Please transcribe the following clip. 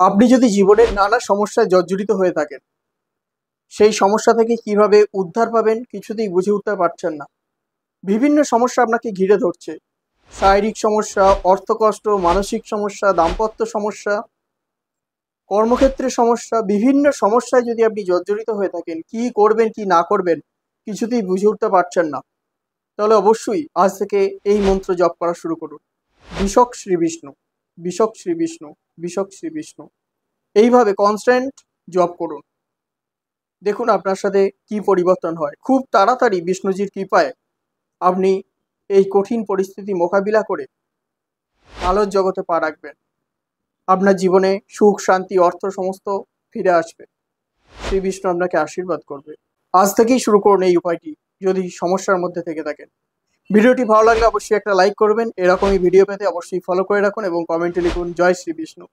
আপনি যদি জীবনের নানা সমস্যায় জর্জরিত হয়ে থাকেন, সেই সমস্যা থেকে কিভাবে উদ্ধার পাবেন কিছুতেই বুঝে উঠতে পারছেন না। বিভিন্ন সমস্যা আপনাকে ঘিরে ধরছে। শারীরিক সমস্যা, অর্থকষ্ট, মানসিক সমস্যা, দাম্পত্য সমস্যা, কর্মক্ষেত্রে সমস্যা, বিভিন্ন সমস্যায় যদি আপনি জর্জরিত হয়ে থাকেন, কি করবেন কি না করবেন কিছুতেই বুঝে উঠতে পারছেন না, তাহলে অবশ্যই আজ থেকে এই মন্ত্র জপ করা শুরু করুন। বিশক শ্রী বিষ্ণু, বিশক শ্রী বিষ্ণু, বিশক শ্রী বিষ্ণু, এইভাবে কনস্ট্যান্ট জপ করুন। দেখুন আপনার সাথে কি পরিবর্তন হয়। খুব তাড়াতাড়ি বিষ্ণুজির কৃপায় আপনি এই কঠিন পরিস্থিতি মোকাবিলা করে আলোর জগতে পা রাখবেন। আপনার জীবনে সুখ, শান্তি, অর্থ সমস্ত ফিরে আসবে। শ্রী বিষ্ণু আপনাকে আশীর্বাদ করবে। আজ থেকেই শুরু করুন এই উপায়টি যদি সমস্যার মধ্যে থেকে থাকেন। ভিডিওটি ভালো লাগলে অবশ্যই একটা লাইক করবেন। এরকমই ভিডিও পেতে অবশ্যই ফলো করে রাখুন এবং কমেন্টে লিখুন জয় শ্রী বিষ্ণু।